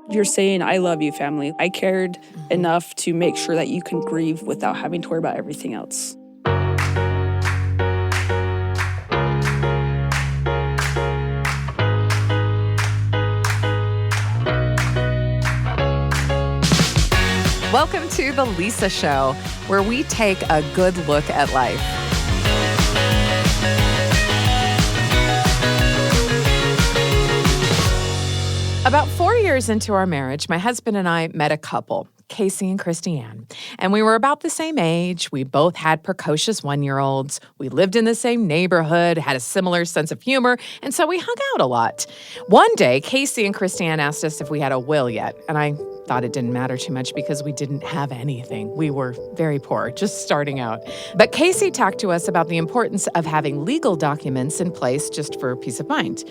You're saying, I love you, family. I cared enough to make sure that you can grieve without having to worry about everything else. Welcome to The Lisa Show, where we take a good look at life. About 4 years into our marriage, my husband and I met a couple, Casey and Christiane, and we were about the same age. We both had precocious 1-year-olds. We lived in the same neighborhood, had a similar sense of humor, and so we hung out a lot. One day, Casey and Christiane asked us if we had a will yet, and I thought it didn't matter too much because we didn't have anything. We were very poor, just starting out. But Casey talked to us about the importance of having legal documents in place just for peace of mind.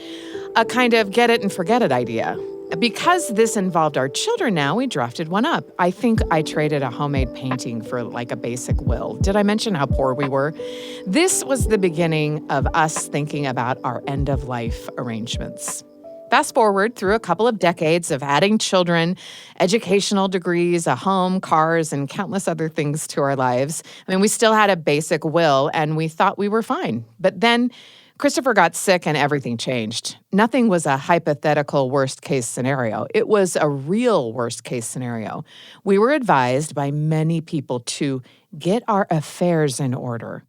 A kind of get it and forget it idea. Because this involved our children now, we drafted one up. I think I traded a homemade painting for like a basic will. Did I mention how poor we were? This was the beginning of us thinking about our end-of-life arrangements. Fast forward through a couple of decades of adding children, educational degrees, a home, cars, and countless other things to our lives. I mean, we still had a basic will, and we thought we were fine. But then Christopher got sick and everything changed. Nothing was a hypothetical worst-case scenario. It was a real worst-case scenario. We were advised by many people to get our affairs in order.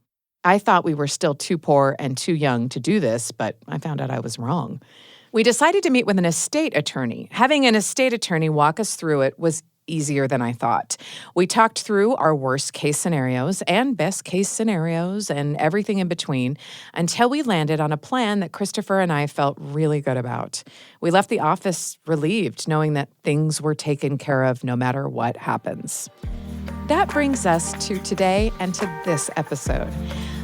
I thought we were still too poor and too young to do this, but I found out I was wrong. We decided to meet with an estate attorney. Having an estate attorney walk us through it was easier than I thought. We talked through our worst-case scenarios and best-case scenarios and everything in between until we landed on a plan that Christopher and I felt really good about. We left the office relieved, knowing that things were taken care of no matter what happens. That brings us to today and to this episode.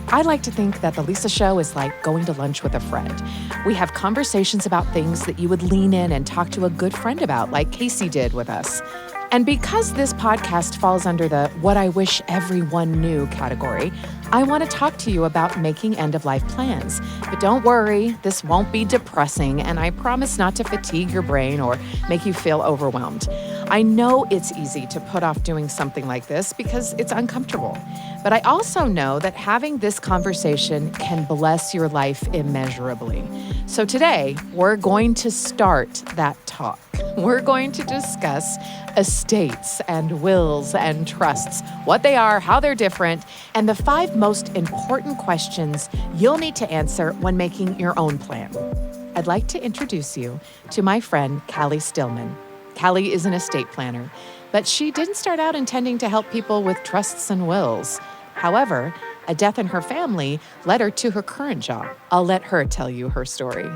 I like to think that The Lisa Show is like going to lunch with a friend. We have conversations about things that you would lean in and talk to a good friend about, like Casey did with us. And because this podcast falls under the what I wish everyone knew category, I want to talk to you about making end-of-life plans. But don't worry, this won't be depressing, and I promise not to fatigue your brain or make you feel overwhelmed. I know it's easy to put off doing something like this because it's uncomfortable. But I also know that having this conversation can bless your life immeasurably. So today, we're going to start that talk. We're going to discuss estates and wills and trusts, what they are, how they're different, and the 5 most important questions you'll need to answer when making your own plan. I'd like to introduce you to my friend, Callie Stillman. Callie is an estate planner, but she didn't start out intending to help people with trusts and wills. However, a death in her family led her to her current job. I'll let her tell you her story.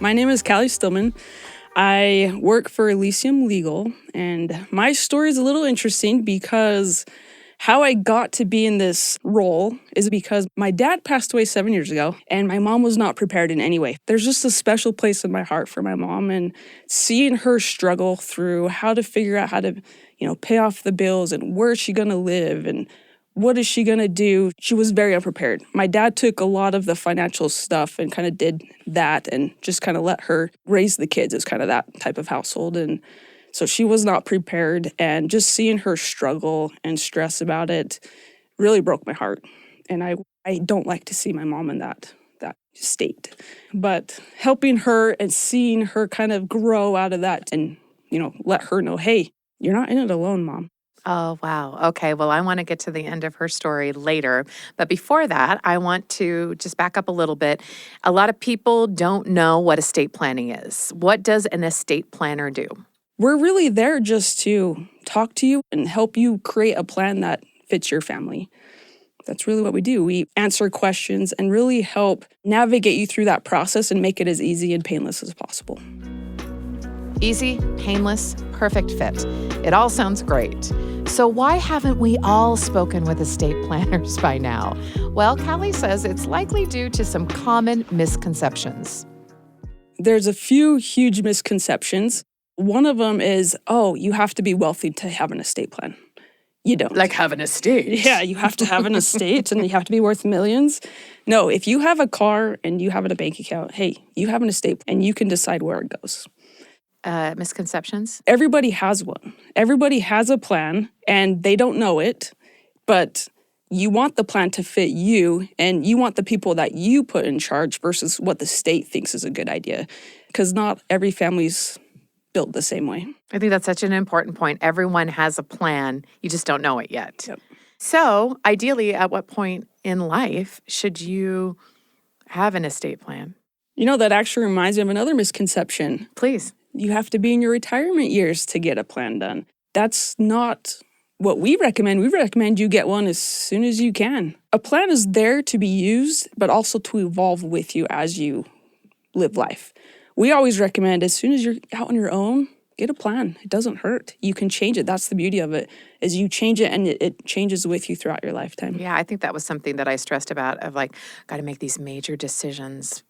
My name is Callie Stillman. I work for Elysium Legal, and my story is a little interesting because how I got to be in this role is because my dad passed away 7 years ago, and my mom was not prepared in any way. There's just a special place in my heart for my mom, and seeing her struggle through how to figure out how to, pay off the bills and where is she going to live and what is she going to do? She was very unprepared. My dad took a lot of the financial stuff and kind of did that and just kind of let her raise the kids. It's kind of that type of household. And so she was not prepared. And just seeing her struggle and stress about it really broke my heart. And I don't like to see my mom in that state. But helping her and seeing her kind of grow out of that and, let her know, hey, you're not in it alone, Mom. Oh, wow. Okay, well, I want to get to the end of her story later. But before that, I want to just back up a little bit. A lot of people don't know what estate planning is. What does an estate planner do? We're really there just to talk to you and help you create a plan that fits your family. That's really what we do. We answer questions and really help navigate you through that process and make it as easy and painless as possible. Easy, painless, perfect fit. It all sounds great. So why haven't we all spoken with estate planners by now? Well, Callie says it's likely due to some common misconceptions. There's a few huge misconceptions. One of them is, you have to be wealthy to have an estate plan. You don't. Like have an estate. Yeah, you have to have an estate and you have to be worth millions. No, if you have a car and you have a bank account, hey, you have an estate and you can decide where it goes. misconceptions? Everybody has one. Everybody has a plan and they don't know it, but you want the plan to fit you and you want the people that you put in charge versus what the state thinks is a good idea. Because not every family's built the same way. I think that's such an important point. Everyone has a plan. You just don't know it yet. Yep. So, ideally, at what point in life should you have an estate plan? That actually reminds me of another misconception. Please. You have to be in your retirement years to get a plan done. That's not what we recommend. We recommend you get one as soon as you can. A plan is there to be used, but also to evolve with you as you live life. We always recommend as soon as you're out on your own, get a plan. It doesn't hurt. You can change it. That's the beauty of it, is you change it and it changes with you throughout your lifetime. Yeah, I think that was something that I stressed about of like, got to make these major decisions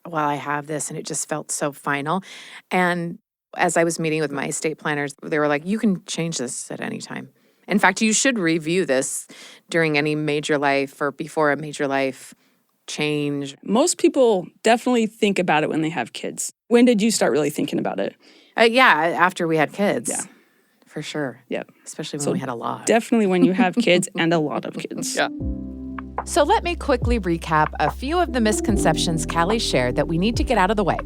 while I have this. And it just felt so final. And as I was meeting with my estate planners, they were like, you can change this at any time. In fact, you should review this during any major life or before a major life change. Most people definitely think about it when they have kids. When did you start really thinking about it? Yeah, after we had kids. Yeah. For sure. Yep. Especially when we had a lot. Definitely when you have kids and a lot of kids. Yeah. So let me quickly recap a few of the misconceptions Callie shared that we need to get out of the way.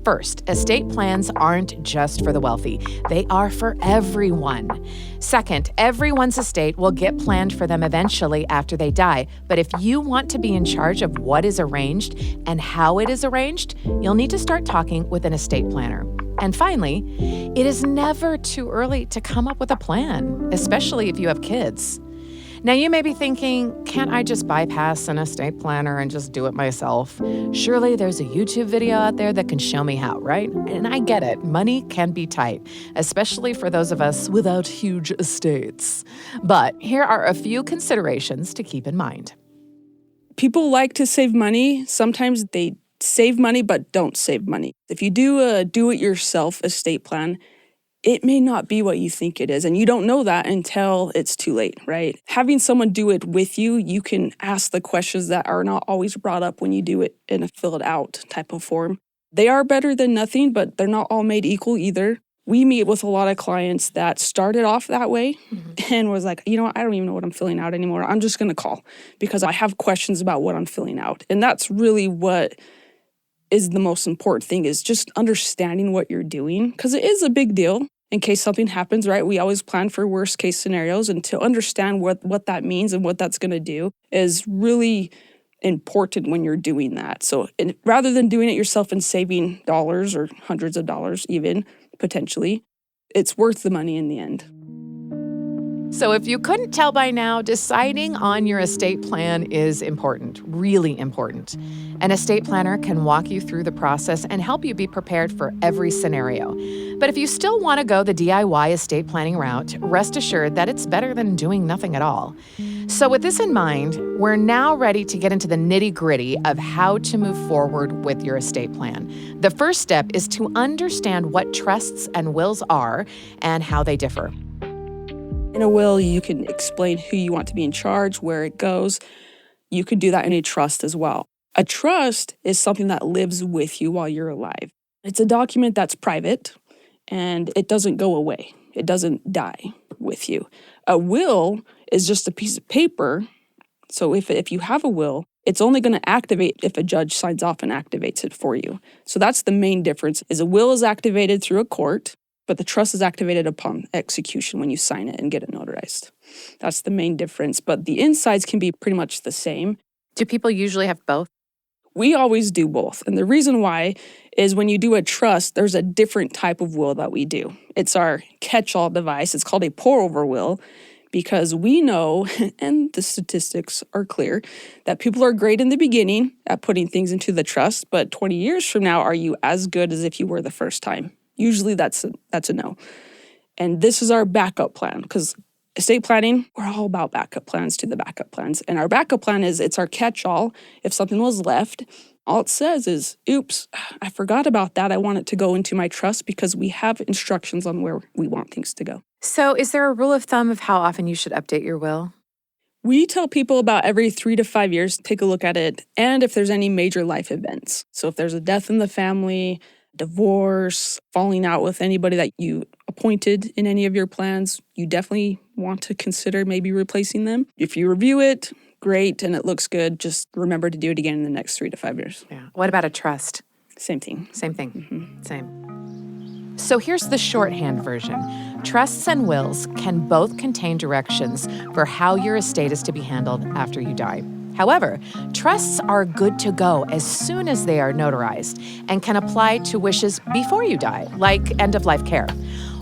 First, estate plans aren't just for the wealthy. They are for everyone. Second, everyone's estate will get planned for them eventually after they die. But if you want to be in charge of what is arranged and how it is arranged, you'll need to start talking with an estate planner. And finally, it is never too early to come up with a plan, especially if you have kids. Now, you may be thinking, can't I just bypass an estate planner and just do it myself? Surely there's a YouTube video out there that can show me how, right? And I get it. Money can be tight, especially for those of us without huge estates. But here are a few considerations to keep in mind. People like to save money. Sometimes they save money but don't save money. If you do a do-it-yourself estate plan, it may not be what you think it is, and you don't know that until it's too late, right? Having someone do it with you, you can ask the questions that are not always brought up when you do it in a fill-it-out type of form. They are better than nothing, but they're not all made equal either. We meet with a lot of clients that started off that way and was like, I don't even know what I'm filling out anymore. I'm just going to call because I have questions about what I'm filling out. And that's really what is the most important thing, is just understanding what you're doing, because it is a big deal in case something happens, right? We always plan for worst case scenarios, and to understand what that means and what that's going to do is really important when you're doing that. So rather than doing it yourself and saving dollars or hundreds of dollars even, potentially, it's worth the money in the end. So if you couldn't tell by now, deciding on your estate plan is important, really important. An estate planner can walk you through the process and help you be prepared for every scenario. But if you still want to go the DIY estate planning route, rest assured that it's better than doing nothing at all. So with this in mind, we're now ready to get into the nitty-gritty of how to move forward with your estate plan. The first step is to understand what trusts and wills are and how they differ. In a will, you can explain who you want to be in charge, where it goes. You can do that in a trust as well. A trust is something that lives with you while you're alive. It's a document that's private, and it doesn't go away. It doesn't die with you. A will is just a piece of paper. So if you have a will, it's only going to activate if a judge signs off and activates it for you. So that's the main difference, is a will is activated through a court, but the trust is activated upon execution when you sign it and get it notarized. That's the main difference, but the insides can be pretty much the same. Do people usually have both? We always do both, and the reason why is when you do a trust, there's a different type of will that we do. It's our catch-all device. It's called a pour-over will, because we know, and the statistics are clear, that people are great in the beginning at putting things into the trust, but 20 years from now, are you as good as if you were the first time? Usually that's a no. And this is our backup plan, because estate planning, we're all about backup plans to the backup plans. And our backup plan it's our catch-all. If something was left, all it says is, oops, I forgot about that. I want it to go into my trust, because we have instructions on where we want things to go. So is there a rule of thumb of how often you should update your will? We tell people about every 3 to 5 years, take a look at it, and if there's any major life events. So if there's a death in the family, divorce, falling out with anybody that you appointed in any of your plans, you definitely want to consider maybe replacing them. If you review it, great, and it looks good, just remember to do it again in the next 3 to 5 years. Yeah. What about a trust? Same thing. Same thing. Same. So here's the shorthand version. Trusts and wills can both contain directions for how your estate is to be handled after you die. However, trusts are good to go as soon as they are notarized and can apply to wishes before you die, like end-of-life care.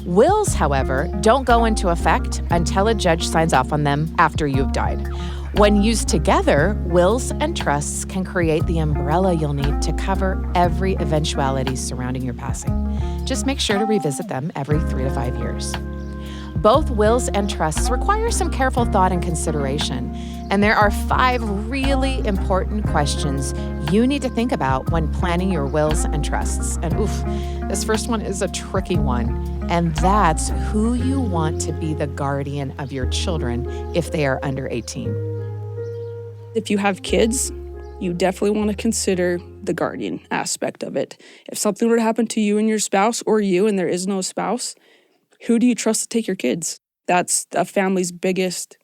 Wills, however, don't go into effect until a judge signs off on them after you've died. When used together, wills and trusts can create the umbrella you'll need to cover every eventuality surrounding your passing. Just make sure to revisit them every 3 to 5 years. Both wills and trusts require some careful thought and consideration, and there are 5 really important questions you need to think about when planning your wills and trusts. And this first one is a tricky one, and that's who you want to be the guardian of your children if they are under 18. If you have kids, you definitely want to consider the guardian aspect of it. If something were to happen to you and your spouse, or you and there is no spouse, who do you trust to take your kids? That's a family's biggest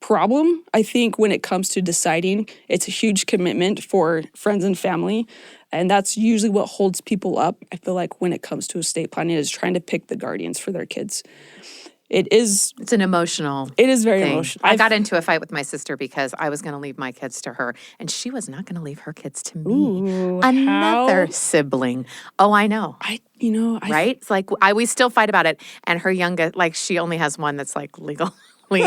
problem. I think when it comes to deciding, it's a huge commitment for friends and family. And that's usually what holds people up. I feel like when it comes to estate planning is trying to pick the guardians for their kids. It's an emotional It is very thing. emotional. I got into a fight with my sister because I was going to leave my kids to her, and she was not going to leave her kids to me. Ooh, Another how? sibling. Oh, I know. Right? It's like we still fight about it. And her youngest, like she only has one that's like legally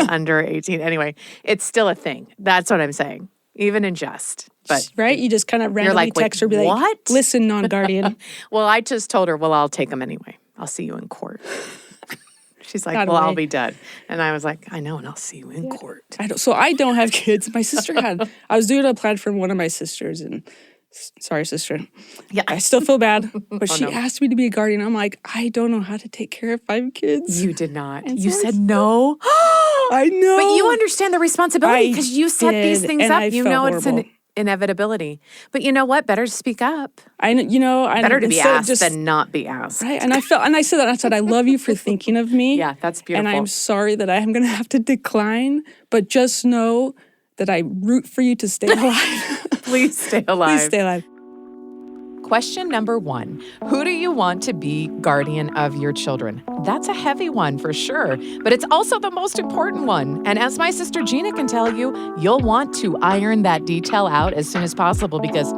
under 18. Anyway, it's still a thing. That's what I'm saying. Even in jest. But right? You just kind of randomly like, text her, be like, what? Listen, non-guardian. well, I just told her, well, I'll take them anyway. I'll see you in court. She's like, Got well, I'll away. be dead. And I was like, I know, and I'll see you in court. I don't have kids. My sister had. I was doing a plan for one of my sisters, and sorry, sister. Yeah. I still feel bad, but she no. asked me to be a guardian. I'm like, I don't know how to take care of 5 kids. You did not. And You so said I- no. I know. But you understand the responsibility I because you set these did, things and up. I You felt know it's an horrible. inevitability. But you know what? Better to speak up. I Better to be instead of asked than not be asked. right. And I said that. I said, I love you for thinking of me. Yeah, that's beautiful. And I'm sorry that I am going to have to decline, but just know that I root for you to stay alive. Please stay alive. Please stay alive. Question number 1. Who do you want to be guardian of your children? That's a heavy one for sure, but it's also the most important one. And as my sister Gina can tell you, you'll want to iron that detail out as soon as possible because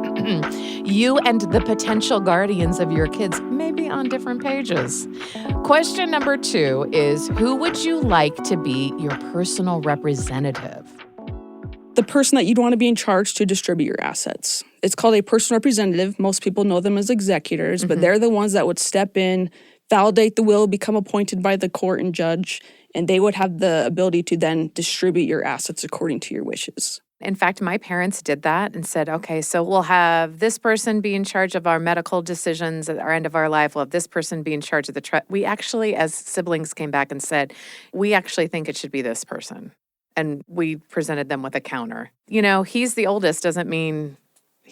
you and the potential guardians of your kids may be on different pages. Question number 2 is, who would you like to be your personal representative? The person that you'd want to be in charge to distribute your assets. It's called a personal representative. Most people know them as executors, but they're the ones that would step in, validate the will, become appointed by the court and judge, and they would have the ability to then distribute your assets according to your wishes. In fact, my parents did that and said, okay, so we'll have this person be in charge of our medical decisions at our end of our life. We'll have this person be in charge of the trust. We actually, as siblings, came back and said, we actually think it should be this person. And we presented them with a counter. You know, he's the oldest doesn't mean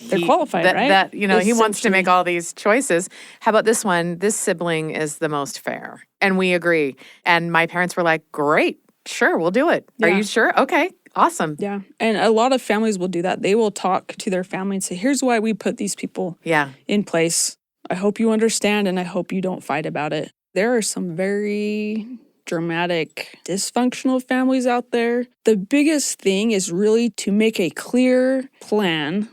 They're qualified, right? That, he wants to make Essentially. all these choices. How about this one? This sibling is the most fair. And we agree. And my parents were like, great, sure, we'll do it. Are Yeah. you sure? Okay, awesome. Yeah. And a lot of families will do that. They will talk to their family and say, here's why we put these people Yeah. in place. I hope you understand and I hope you don't fight about it. There are some very dramatic, dysfunctional families out there. The biggest thing is really to make a clear plan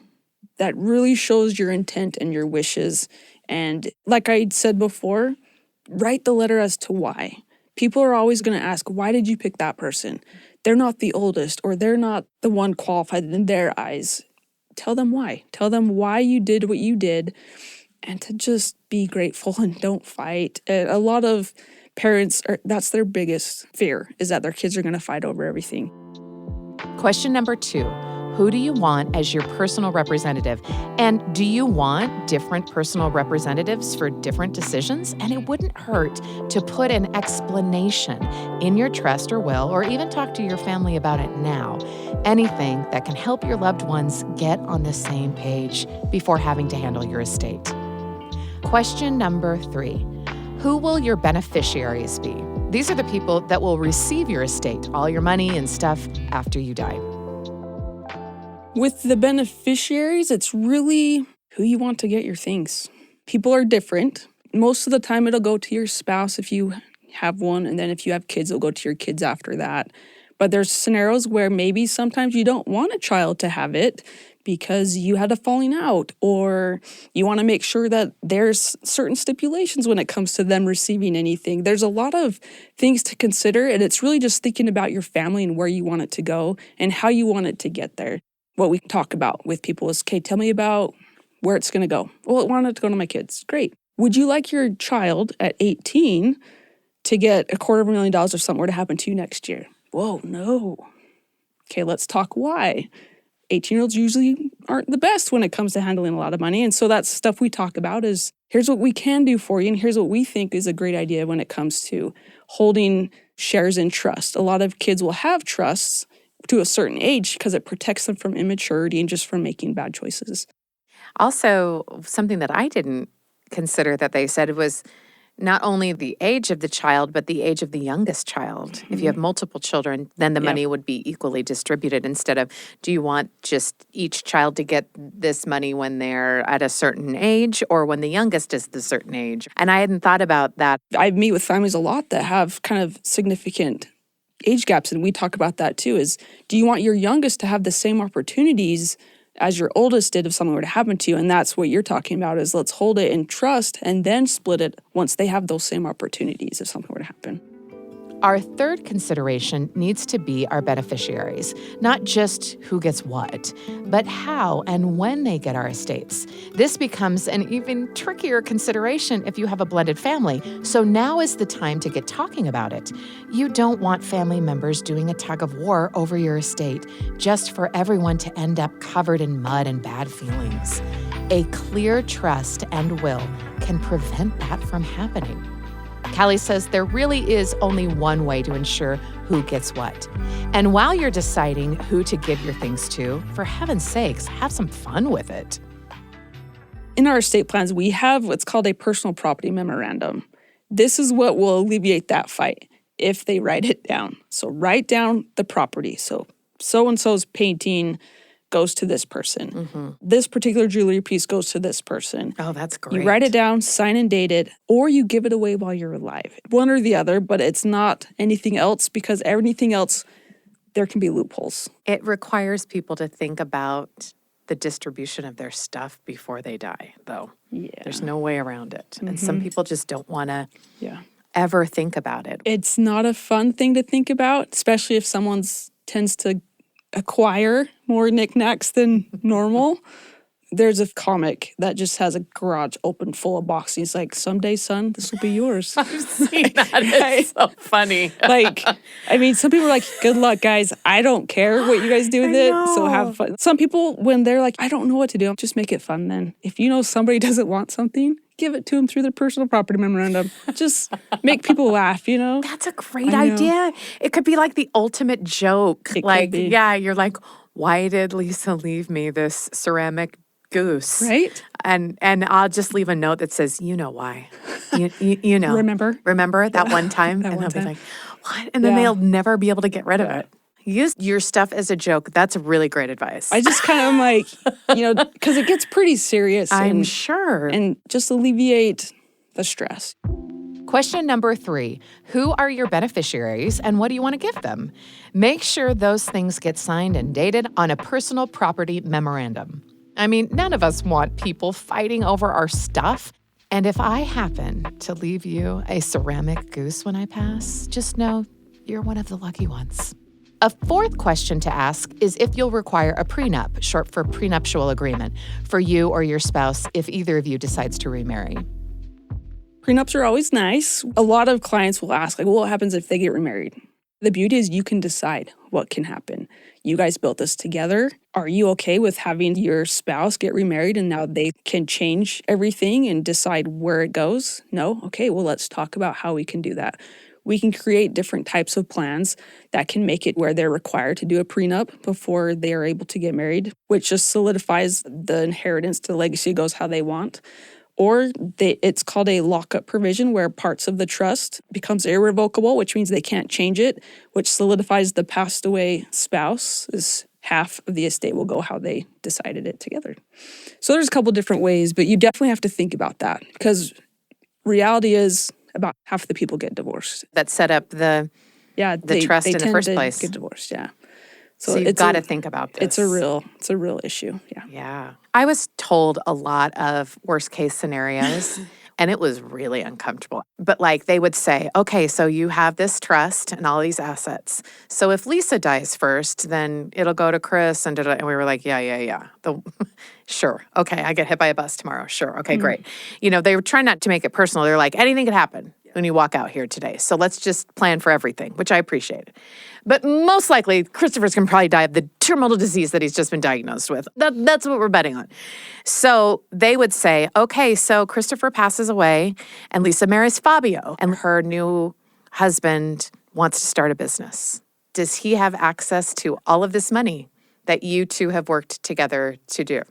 that really shows your intent and your wishes. And like I said before, write the letter as to why. People are always going to ask, why did you pick that person? They're not the oldest or they're not the one qualified in their eyes. Tell them why. Tell them why you did what you did and to just be grateful and don't fight. A lot of parents, that's their biggest fear, is that their kids are going to fight over everything. Question number 2. Who do you want as your personal representative? And do you want different personal representatives for different decisions? And it wouldn't hurt to put an explanation in your trust or will, or even talk to your family about it now. Anything that can help your loved ones get on the same page before having to handle your estate. Question number 3. Who will your beneficiaries be? These are the people that will receive your estate, all your money and stuff after you die. With the beneficiaries, it's really who you want to get your things. People are different. Most of the time, it'll go to your spouse if you have one, and then if you have kids, it'll go to your kids after that. But there's scenarios where maybe sometimes you don't want a child to have it because you had a falling out, or you want to make sure that there's certain stipulations when it comes to them receiving anything. There's a lot of things to consider, and it's really just thinking about your family and where you want it to go and how you want it to get there. What we talk about with people is, okay, tell me about where it's going to go. Well, I want it to go to my kids. Great. Would you like your child at 18 to get $250,000 if something were to happen to you next year? Whoa, no. Okay, let's talk why. 18-year-olds usually aren't the best when it comes to handling a lot of money. And so that's stuff we talk about is, here's what we can do for you, and here's what we think is a great idea when it comes to holding shares in trust. A lot of kids will have trusts to a certain age because it protects them from immaturity and just from making bad choices. Also, something that I didn't consider that they said was not only the age of the child, but the age of the youngest child. If you have multiple children, then the money would be equally distributed instead of, do you want just each child to get this money when they're at a certain age or when the youngest is the certain age? And I hadn't thought about that. I meet with families a lot that have kind of significant age gaps, and we talk about that too, is do you want your youngest to have the same opportunities as your oldest did if something were to happen to you? And that's what you're talking about, is let's hold it in trust and then split it once they have those same opportunities if something were to happen. Our third consideration needs to be our beneficiaries, not just who gets what, but how and when they get our estates. This becomes an even trickier consideration if you have a blended family, so now is the time to get talking about it. You don't want family members doing a tug of war over your estate just for everyone to end up covered in mud and bad feelings. A clear trust and will can prevent that from happening. Callie says there really is only one way to ensure who gets what. And while you're deciding who to give your things to, for heaven's sakes, have some fun with it. In our estate plans, we have what's called a personal property memorandum. This is what will alleviate that fight if they write it down. So write down the property. So-and-so's painting goes to this person. This particular jewelry piece goes to this person. Oh, that's great. You write it down, sign and date it, or you give it away while you're alive. One or the other, but it's not anything else, because anything else, there can be loopholes. It requires people to think about the distribution of their stuff before they die, though. Yeah. There's no way around it. And some people just don't want to ever think about it. It's not a fun thing to think about, especially if someone tends to acquire more knickknacks than normal. There's a comic that just has a garage open full of boxes. He's like, someday, son, this will be yours. I've seen that. It's so funny. Some people are like, good luck, guys. I don't care what you guys do with it, so have fun. Some people, when they're like, I don't know what to do, just make it fun then. If you know somebody doesn't want something, give it to them through their personal property memorandum. Just make people laugh, you know? That's a great idea. It could be like the ultimate joke. It could be. You're like, why did Lisa leave me this ceramic goose? Right? And I'll just leave a note that says, you know why. You know. Remember that one time? And they'll be like, what? And then they'll never be able to get rid of it. Use your stuff as a joke. That's really great advice. I just kind of am like, because it gets pretty serious. I'm sure. And just alleviate the stress. Question number 3, who are your beneficiaries and what do you want to give them? Make sure those things get signed and dated on a personal property memorandum. I mean, none of us want people fighting over our stuff. And if I happen to leave you a ceramic goose when I pass, just know you're one of the lucky ones. A fourth question to ask is if you'll require a prenup, short for prenuptial agreement, for you or your spouse if either of you decides to remarry. Prenups are always nice. A lot of clients will ask, what happens if they get remarried? The beauty is you can decide what can happen. You guys built this together. Are you okay with having your spouse get remarried and now they can change everything and decide where it goes? No? Okay, well, let's talk about how we can do that. We can create different types of plans that can make it where they're required to do a prenup before they are able to get married, which just solidifies the inheritance, the legacy goes how they want. or it's called a lockup provision where parts of the trust becomes irrevocable, which means they can't change it, which solidifies the passed away spouse's half of the estate will go how they decided it together. So there's a couple different ways, but you definitely have to think about that because reality is about half the people get divorced. That set up the trust in the first place. Get divorced, yeah. So you've got to think about this. It's a real issue, yeah. Yeah. I was told a lot of worst case scenarios. And it was really uncomfortable. But like they would say, okay, so you have this trust and all these assets. So if Lisa dies first, then it'll go to Chris. And we were like, yeah. Sure. Okay, I get hit by a bus tomorrow. Sure. Okay, great. You know, they were trying not to make it personal. They're like, anything could happen when you walk out here today. So let's just plan for everything, which I appreciated. But most likely, Christopher's going to probably die of the terminal disease that he's just been diagnosed with. That's what we're betting on. So they would say, okay, so Christopher passes away and Lisa marries Fabio and her new husband wants to start a business. Does he have access to all of this money that you two have worked together to do?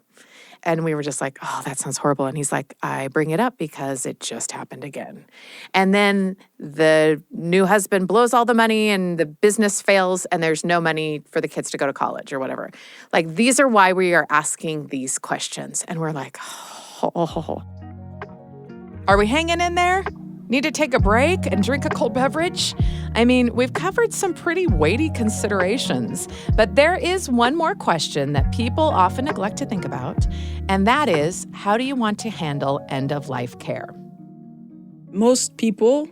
And we were just like, oh, that sounds horrible. And he's like, I bring it up because it just happened again. And then the new husband blows all the money and the business fails and there's no money for the kids to go to college or whatever. Like, these are why we are asking these questions. And we're like, oh. Are we hanging in there? Need to take a break and drink a cold beverage? I mean, we've covered some pretty weighty considerations, but there is one more question that people often neglect to think about, and that is, how do you want to handle end-of-life care? Most people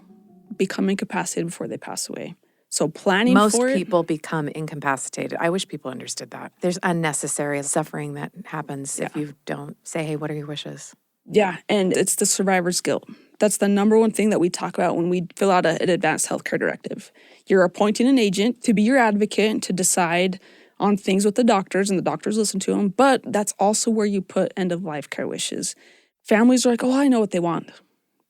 become incapacitated before they pass away. So planning Most for it... Most people become incapacitated. I wish people understood that. There's unnecessary suffering that happens if you don't say, hey, what are your wishes? Yeah, and it's the survivor's guilt. That's the number one thing that we talk about when we fill out an advanced healthcare directive. You're appointing an agent to be your advocate and to decide on things with the doctors, and the doctors listen to them, but that's also where you put end-of-life care wishes. Families are like, oh, I know what they want.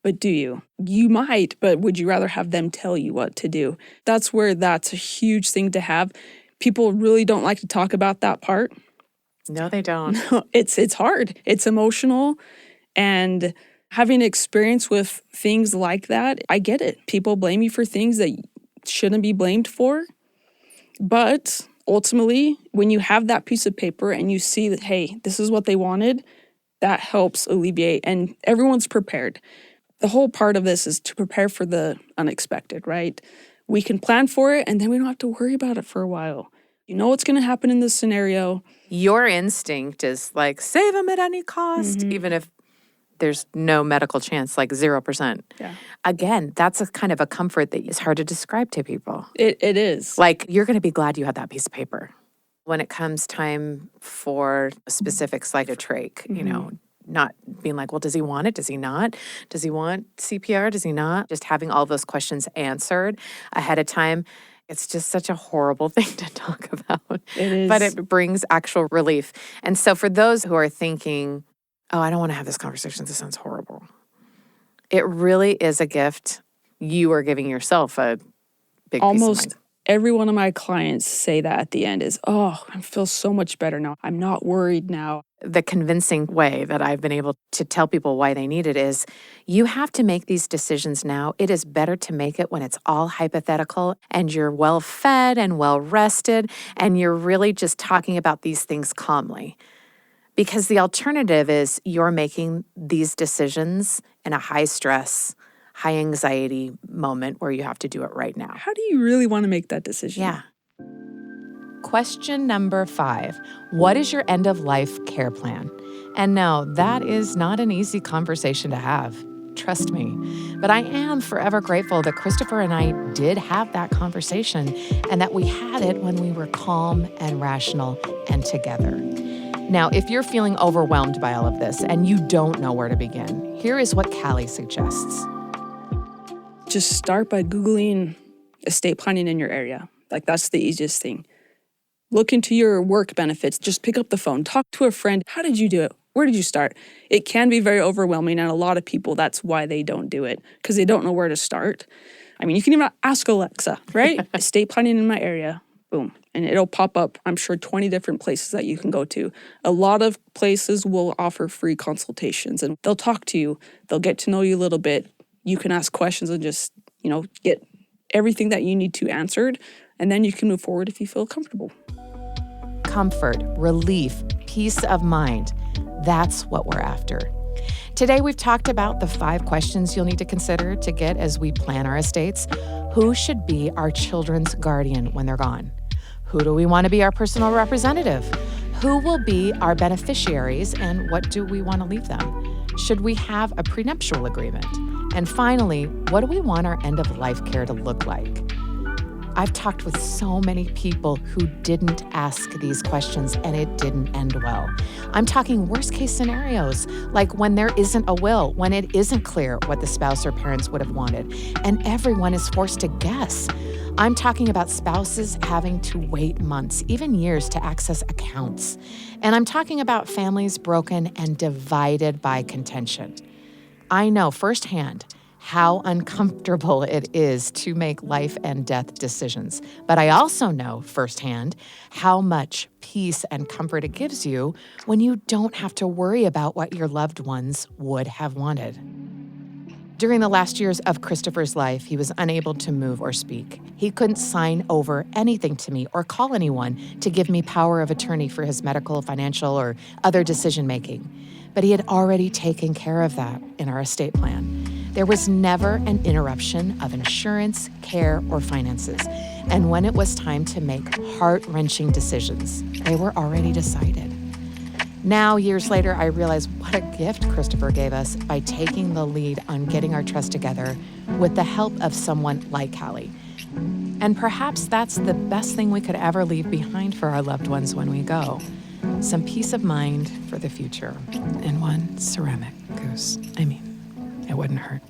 But do you? You might, but would you rather have them tell you what to do? That's where that's a huge thing to have. People really don't like to talk about that part. No, they don't. It's hard. It's emotional, and having experience with things like that, I get it. People blame you for things that shouldn't be blamed for. But ultimately, when you have that piece of paper and you see that, hey, this is what they wanted, that helps alleviate. And everyone's prepared. The whole part of this is to prepare for the unexpected, right? We can plan for it, and then we don't have to worry about it for a while. You know what's going to happen in this scenario. Your instinct is like, save them at any cost, even if there's no medical chance, like 0%. Yeah. Again, that's a kind of a comfort that is hard to describe to people. It is. Like, you're going to be glad you had that piece of paper. When it comes time for specifics like a trach, you know, not being like, well, does he want it? Does he not? Does he want CPR? Does he not? Just having all those questions answered ahead of time. It's just such a horrible thing to talk about. It is. But it brings actual relief. And so for those who are thinking, oh, I don't want to have this conversation, this sounds horrible, it really is a gift. You are giving yourself a big Almost piece of mind. Every one of my clients say that at the end is, oh, I feel so much better now. I'm not worried now. The convincing way that I've been able to tell people why they need it is, you have to make these decisions now. It is better to make it when it's all hypothetical and you're well fed and well rested and you're really just talking about these things calmly. Because the alternative is you're making these decisions in a high stress, high anxiety moment where you have to do it right now. How do you really want to make that decision? Yeah. Question number 5. What is your end-of-life care plan? And no, that is not an easy conversation to have. Trust me. But I am forever grateful that Christopher and I did have that conversation and that we had it when we were calm and rational and together. Now, if you're feeling overwhelmed by all of this and you don't know where to begin, here is what Callie suggests. Just start by Googling estate planning in your area. Like, that's the easiest thing. Look into your work benefits. Just pick up the phone. Talk to a friend. How did you do it? Where did you start? It can be very overwhelming, and a lot of people, that's why they don't do it, because they don't know where to start. I mean, you can even ask Alexa, right? Estate planning in my area. Boom. And it'll pop up, I'm sure, 20 different places that you can go to. A lot of places will offer free consultations and they'll talk to you. They'll get to know you a little bit. You can ask questions and just, get everything that you need to answered. And then you can move forward if you feel comfortable. Comfort, relief, peace of mind. That's what we're after. Today, we've talked about the 5 questions you'll need to consider to get as we plan our estates. Who should be our children's guardian when they're gone? Who do we want to be our personal representative? Who will be our beneficiaries, and what do we want to leave them? Should we have a prenuptial agreement? And finally, what do we want our end-of-life care to look like? I've talked with so many people who didn't ask these questions and it didn't end well. I'm talking worst case scenarios, like when there isn't a will, when it isn't clear what the spouse or parents would have wanted, and everyone is forced to guess. I'm talking about spouses having to wait months, even years, to access accounts. And I'm talking about families broken and divided by contention. I know firsthand how uncomfortable it is to make life and death decisions. But I also know firsthand how much peace and comfort it gives you when you don't have to worry about what your loved ones would have wanted. During the last years of Christopher's life, he was unable to move or speak. He couldn't sign over anything to me or call anyone to give me power of attorney for his medical, financial, or other decision-making. But he had already taken care of that in our estate plan. There was never an interruption of insurance, care, or finances. And when it was time to make heart-wrenching decisions, they were already decided. Now, years later, I realize what a gift Christopher gave us by taking the lead on getting our trust together with the help of someone like Callie. And perhaps that's the best thing we could ever leave behind for our loved ones when we go. Some peace of mind for the future. And one ceramic goose. It wouldn't hurt.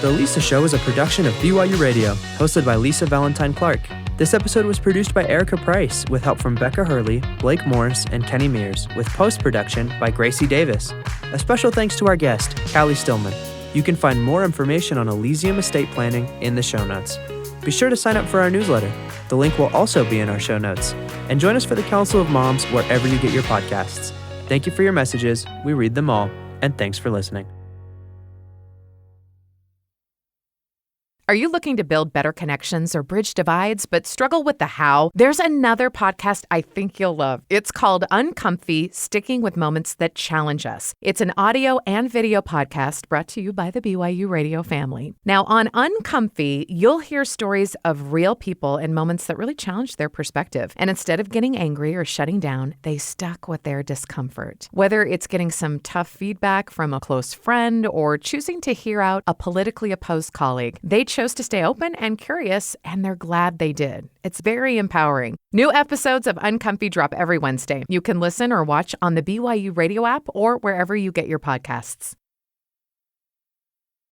The Lisa Show is a production of BYU Radio, hosted by Lisa Valentine Clark. This episode was produced by Erica Price, with help from Becca Hurley, Blake Morris, and Kenny Mears, with post-production by Gracie Davis. A special thanks to our guest, Callie Stillman. You can find more information on Elysium estate planning in the show notes. Be sure to sign up for our newsletter. The link will also be in our show notes. And join us for the Council of Moms wherever you get your podcasts. Thank you for your messages. We read them all. And thanks for listening. Are you looking to build better connections or bridge divides but struggle with the how? There's another podcast I think you'll love. It's called Uncomfy, Sticking with Moments That Challenge Us. It's an audio and video podcast brought to you by the BYU Radio family. Now, on Uncomfy, you'll hear stories of real people and moments that really challenge their perspective. And instead of getting angry or shutting down, they stuck with their discomfort. Whether it's getting some tough feedback from a close friend or choosing to hear out a politically opposed colleague, they chose to stay open and curious, and they're glad they did. It's very empowering. New episodes of Uncomfy drop every Wednesday. You can listen or watch on the BYU Radio app or wherever you get your podcasts.